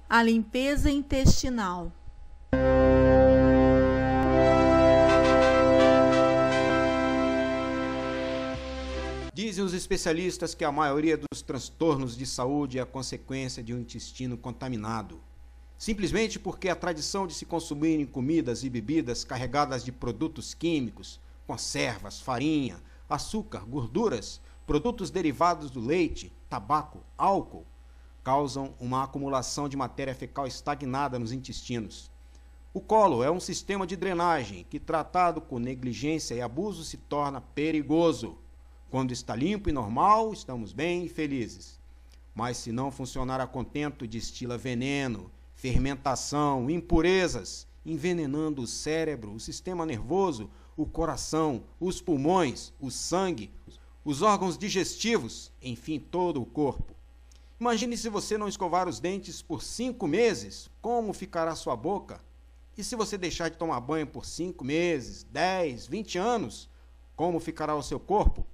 A limpeza intestinal. Dizem os especialistas que a maioria dos transtornos de saúde é a consequência de um intestino contaminado. Simplesmente porque a tradição de se consumirem comidas e bebidas carregadas de produtos químicos, conservas, farinha, açúcar, gorduras, produtos derivados do leite, tabaco, álcool, causam uma acumulação de matéria fecal estagnada nos intestinos. O colo é um sistema de drenagem que, tratado com negligência e abuso, se torna perigoso. Quando está limpo e normal, estamos bem e felizes. Mas se não funcionar a contento, destila veneno, fermentação, impurezas, envenenando o cérebro, o sistema nervoso, o coração, os pulmões, o sangue, os órgãos digestivos, enfim, todo o corpo. Imagine se você não escovar os dentes por 5 meses, como ficará sua boca? E se você deixar de tomar banho por 5 meses, 10, 20 anos, como ficará o seu corpo?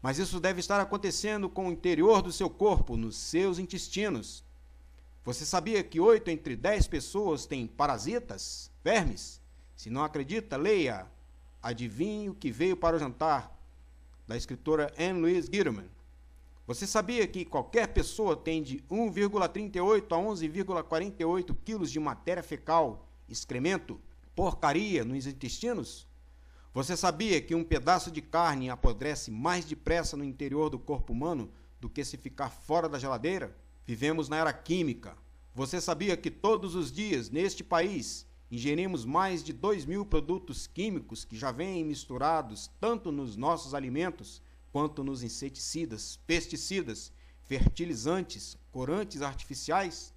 Mas isso deve estar acontecendo com o interior do seu corpo, nos seus intestinos. Você sabia que 8 entre 10 pessoas têm parasitas, vermes? Se não acredita, leia Adivinhe o que veio para o jantar, da escritora Anne Louise Gittleman. Você sabia que qualquer pessoa tem de 1,38 a 11,48 quilos de matéria fecal, excremento, porcaria nos intestinos? Você sabia que um pedaço de carne apodrece mais depressa no interior do corpo humano do que se ficar fora da geladeira? Vivemos na era química. Você sabia que todos os dias, neste país, ingerimos mais de 2.000 produtos químicos que já vêm misturados tanto nos nossos alimentos quanto nos inseticidas, pesticidas, fertilizantes, corantes artificiais?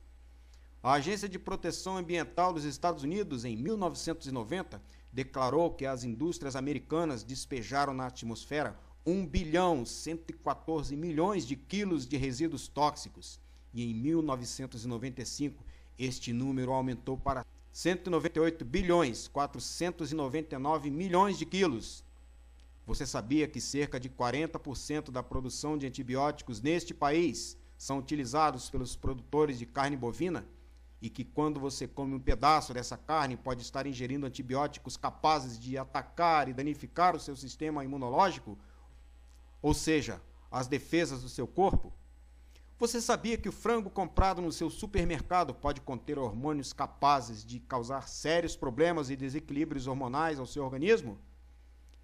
A Agência de Proteção Ambiental dos Estados Unidos, em 1990, declarou que as indústrias americanas despejaram na atmosfera 1,114 bilhão de quilos de resíduos tóxicos. E em 1995, este número aumentou para 198,499 bilhões de quilos. Você sabia que cerca de 40% da produção de antibióticos neste país são utilizados pelos produtores de carne bovina? E que quando você come um pedaço dessa carne pode estar ingerindo antibióticos capazes de atacar e danificar o seu sistema imunológico? Ou seja, as defesas do seu corpo? Você sabia que o frango comprado no seu supermercado pode conter hormônios capazes de causar sérios problemas e desequilíbrios hormonais ao seu organismo?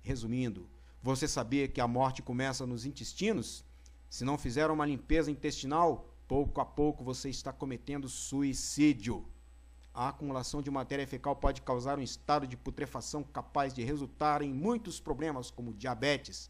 Resumindo, você sabia que a morte começa nos intestinos? Se não fizer uma limpeza intestinal, pouco a pouco você está cometendo suicídio. A acumulação de matéria fecal pode causar um estado de putrefação capaz de resultar em muitos problemas como diabetes,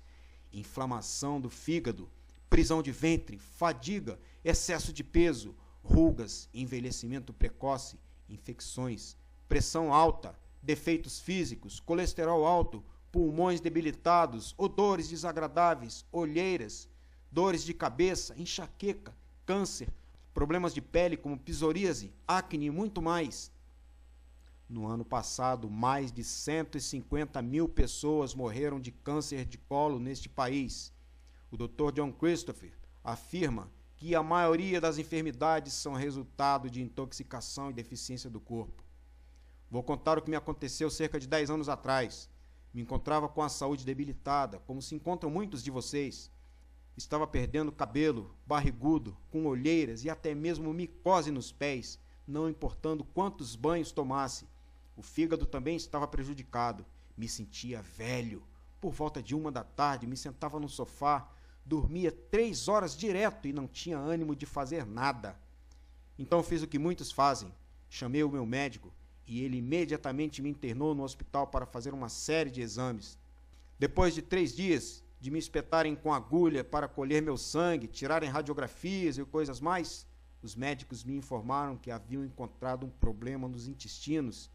inflamação do fígado, prisão de ventre, fadiga, excesso de peso, rugas, envelhecimento precoce, infecções, pressão alta, defeitos físicos, colesterol alto, pulmões debilitados, odores desagradáveis, olheiras, dores de cabeça, enxaqueca, câncer, problemas de pele como psoríase, acne e muito mais. No ano passado, mais de 150 mil pessoas morreram de câncer de colo neste país. O Dr. John Christopher afirma que a maioria das enfermidades são resultado de intoxicação e deficiência do corpo. Vou contar o que me aconteceu cerca de 10 anos atrás. Me encontrava com a saúde debilitada, como se encontram muitos de vocês. Estava perdendo cabelo, barrigudo, com olheiras e até mesmo micose nos pés, não importando quantos banhos tomasse. O fígado também estava prejudicado. Me sentia velho. Por volta de 1 da tarde, me sentava no sofá, dormia 3 horas direto e não tinha ânimo de fazer nada. Então fiz o que muitos fazem. Chamei o meu médico e ele imediatamente me internou no hospital para fazer uma série de exames. Depois de 3 dias de me espetarem com agulha para colher meu sangue, tirarem radiografias e coisas mais, os médicos me informaram que haviam encontrado um problema nos intestinos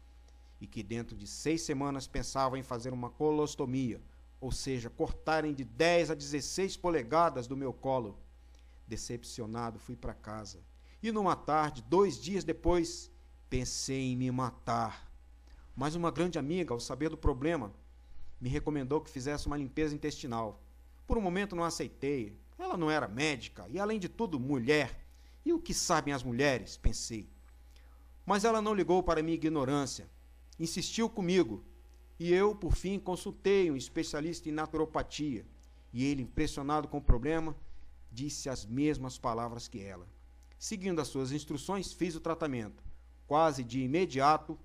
e que dentro de 6 semanas pensavam em fazer uma colostomia, ou seja, cortarem de 10 a 16 polegadas do meu colo. Decepcionado, fui para casa. E numa tarde, 2 dias depois, pensei em me matar. Mas uma grande amiga, ao saber do problema, me recomendou que fizesse uma limpeza intestinal. Por um momento não aceitei. Ela não era médica e, além de tudo, mulher. E o que sabem as mulheres? Pensei. Mas ela não ligou para minha ignorância. Insistiu comigo. E eu, por fim, consultei um especialista em naturopatia. E ele, impressionado com o problema, disse as mesmas palavras que ela. Seguindo as suas instruções, fiz o tratamento. Quase de imediato,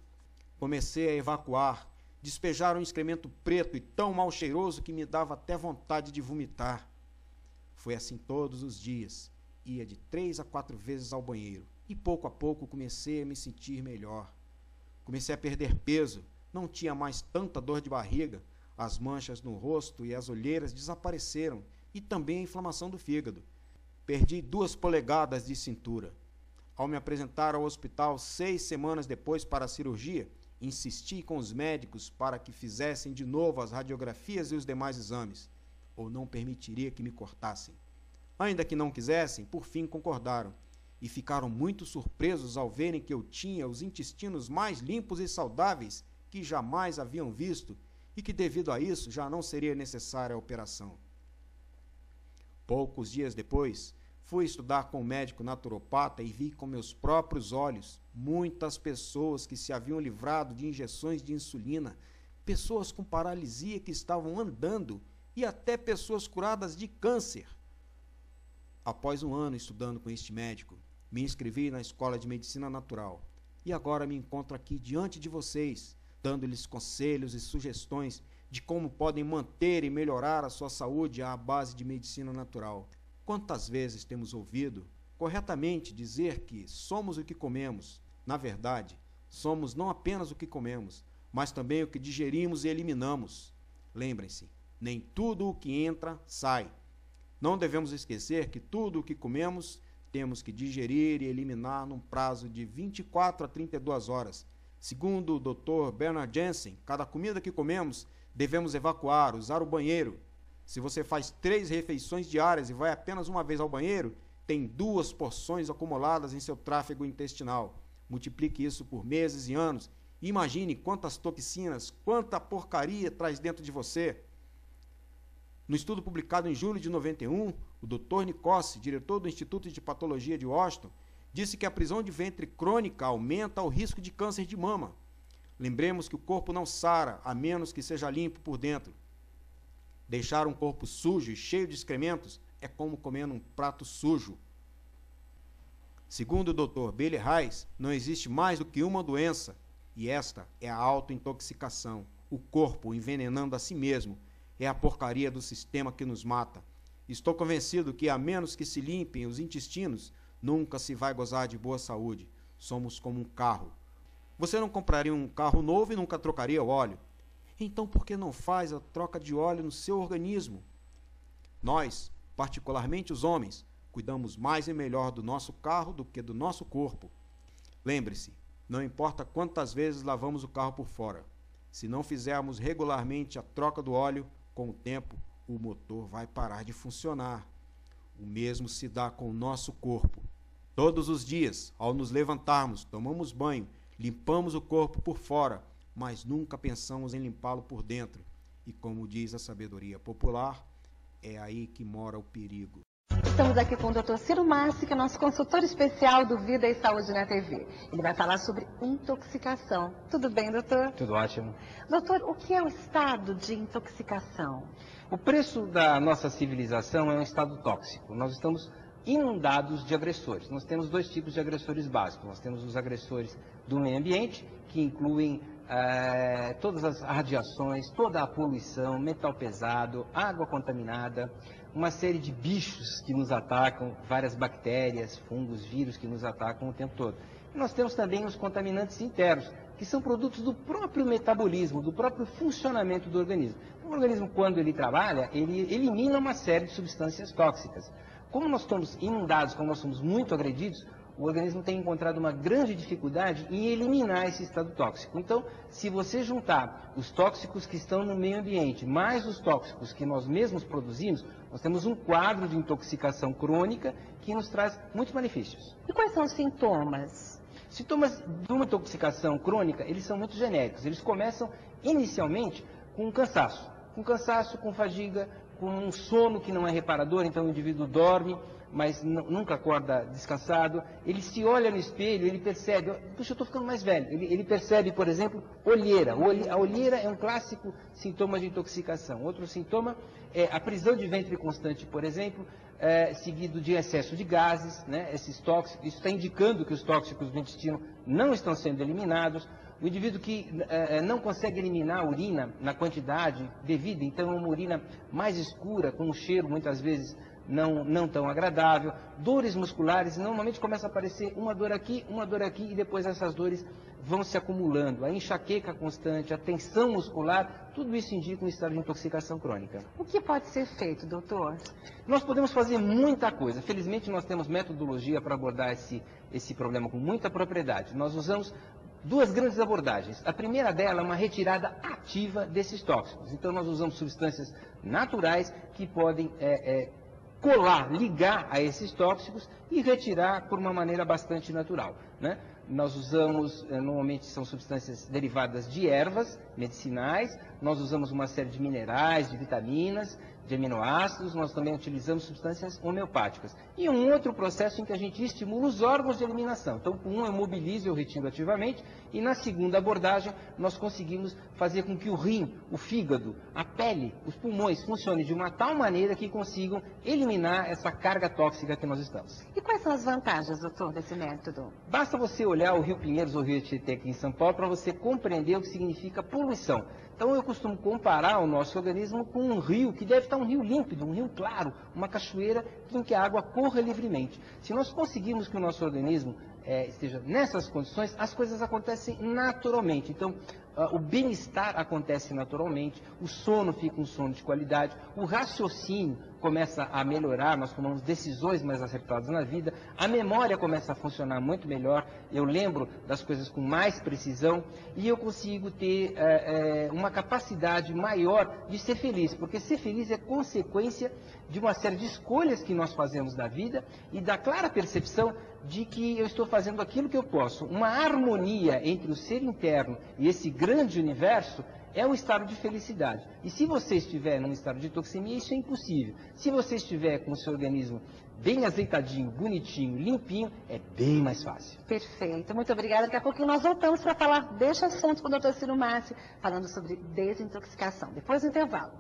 comecei a evacuar, despejar um excremento preto e tão mal cheiroso que me dava até vontade de vomitar. Foi assim todos os dias. Ia de 3 a 4 vezes ao banheiro. E pouco a pouco comecei a me sentir melhor. Comecei a perder peso. Não tinha mais tanta dor de barriga. As manchas no rosto e as olheiras desapareceram. E também a inflamação do fígado. Perdi 2 polegadas de cintura. Ao me apresentar ao hospital 6 semanas depois para a cirurgia, insisti com os médicos para que fizessem de novo as radiografias e os demais exames, ou não permitiria que me cortassem. Ainda que não quisessem, por fim concordaram, e ficaram muito surpresos ao verem que eu tinha os intestinos mais limpos e saudáveis que jamais haviam visto e que, devido a isso, já não seria necessária a operação. Poucos dias depois, fui estudar com um médico naturopata e vi com meus próprios olhos muitas pessoas que se haviam livrado de injeções de insulina, pessoas com paralisia que estavam andando e até pessoas curadas de câncer. Após um ano estudando com este médico, me inscrevi na Escola de Medicina Natural e agora me encontro aqui diante de vocês, dando-lhes conselhos e sugestões de como podem manter e melhorar a sua saúde à base de medicina natural. Quantas vezes temos ouvido corretamente dizer que somos o que comemos? Na verdade, somos não apenas o que comemos, mas também o que digerimos e eliminamos. Lembrem-se, nem tudo o que entra, sai. Não devemos esquecer que tudo o que comemos temos que digerir e eliminar num prazo de 24 a 32 horas. Segundo o Dr. Bernard Jensen, cada comida que comemos devemos evacuar, usar o banheiro. Se você faz 3 refeições diárias e vai apenas uma vez ao banheiro, tem 2 porções acumuladas em seu tráfego intestinal. Multiplique isso por meses e anos e imagine quantas toxinas, quanta porcaria traz dentro de você. No estudo publicado em julho de 91, o Dr. Nicossi, diretor do Instituto de Patologia de Washington, disse que a prisão de ventre crônica aumenta o risco de câncer de mama. Lembremos que o corpo não sara, a menos que seja limpo por dentro. Deixar um corpo sujo e cheio de excrementos é como comer num prato sujo. Segundo o Dr. Billy Reis, não existe mais do que uma doença, e esta é a autointoxicação. O corpo envenenando a si mesmo é a porcaria do sistema que nos mata. Estou convencido que, a menos que se limpem os intestinos, nunca se vai gozar de boa saúde. Somos como um carro. Você não compraria um carro novo e nunca trocaria o óleo. Então, por que não faz a troca de óleo no seu organismo? Nós, particularmente os homens, cuidamos mais e melhor do nosso carro do que do nosso corpo. Lembre-se, não importa quantas vezes lavamos o carro por fora. Se não fizermos regularmente a troca do óleo, com o tempo, o motor vai parar de funcionar. O mesmo se dá com o nosso corpo. Todos os dias, ao nos levantarmos, tomamos banho, limpamos o corpo por fora, mas nunca pensamos em limpá-lo por dentro. E como diz a sabedoria popular, é aí que mora o perigo. Estamos aqui com o Dr. Ciro Massi, que é nosso consultor especial do Vida e Saúde na TV. Ele vai falar sobre intoxicação. Tudo bem, doutor? Tudo ótimo. Doutor, o que é o estado de intoxicação? O preço da nossa civilização é um estado tóxico. Nós estamos inundados de agressores. Nós temos 2 tipos de agressores básicos. Nós temos os agressores do meio ambiente, que incluem todas as radiações, toda a poluição, metal pesado, água contaminada, uma série de bichos que nos atacam, várias bactérias, fungos, vírus que nos atacam o tempo todo. E nós temos também os contaminantes internos, que são produtos do próprio metabolismo, do próprio funcionamento do organismo. O organismo, quando ele trabalha, ele elimina uma série de substâncias tóxicas. Como nós estamos inundados, como nós somos muito agredidos, o organismo tem encontrado uma grande dificuldade em eliminar esse estado tóxico. Então, se você juntar os tóxicos que estão no meio ambiente, mais os tóxicos que nós mesmos produzimos, nós temos um quadro de intoxicação crônica que nos traz muitos malefícios. E quais são os sintomas? Sintomas de uma intoxicação crônica, eles são muito genéricos. Eles começam inicialmente com cansaço, com fadiga, com um sono que não é reparador, então o indivíduo dorme mas nunca acorda descansado. Ele se olha no espelho, ele percebe, puxa, eu estou ficando mais velho. Ele percebe, por exemplo, olheira. A olheira é um clássico sintoma de intoxicação. Outro sintoma é a prisão de ventre constante, por exemplo, seguido de excesso de gases, né, esses tóxicos. Isso está indicando que os tóxicos do intestino não estão sendo eliminados. O indivíduo que não consegue eliminar a urina na quantidade devida, então é uma urina mais escura, com um cheiro muitas vezes não tão agradável. Dores musculares, normalmente começa a aparecer uma dor aqui e depois essas dores vão se acumulando. A enxaqueca constante, a tensão muscular, tudo isso indica um estado de intoxicação crônica. O que pode ser feito, doutor? Nós podemos fazer muita coisa. Felizmente nós temos metodologia para abordar esse problema com muita propriedade. Nós usamos duas grandes abordagens. A primeira dela é uma retirada ativa desses tóxicos. Então nós usamos substâncias naturais que podem colar, ligar a esses tóxicos e retirar por uma maneira bastante natural, né? Nós usamos, normalmente são substâncias derivadas de ervas medicinais, nós usamos uma série de minerais, de vitaminas, de aminoácidos, nós também utilizamos substâncias homeopáticas. E um outro processo em que a gente estimula os órgãos de eliminação. Então, com um eu mobilizo, eu retiro ativamente, e na segunda abordagem nós conseguimos fazer com que o rim, o fígado, a pele, os pulmões funcionem de uma tal maneira que consigam eliminar essa carga tóxica que nós estamos. E quais são as vantagens, doutor, desse método? Basta você olhar o Rio Pinheiros ou o Rio Tietê aqui em São Paulo para você compreender o que significa poluição. Então eu costumo comparar o nosso organismo com um rio que deve estar um rio límpido, um rio claro, uma cachoeira em que a água corra livremente. Se nós conseguirmos que o nosso organismo esteja nessas condições, as coisas acontecem naturalmente. Então, o bem-estar acontece naturalmente, o sono fica um sono de qualidade, o raciocínio começa a melhorar, nós tomamos decisões mais acertadas na vida, a memória começa a funcionar muito melhor, eu lembro das coisas com mais precisão e eu consigo ter uma capacidade maior de ser feliz, porque ser feliz é consequência de uma série de escolhas que nós fazemos na vida e da clara percepção de que eu estou fazendo aquilo que eu posso. Uma harmonia entre o ser interno e esse grande universo é um estado de felicidade. E se você estiver num estado de toxemia, isso é impossível. Se você estiver com o seu organismo bem azeitadinho, bonitinho, limpinho, é bem mais fácil. Perfeito. Muito obrigada. Daqui a pouquinho nós voltamos para falar deste assunto com o Dr. Ciro Massi, falando sobre desintoxicação. Depois do intervalo.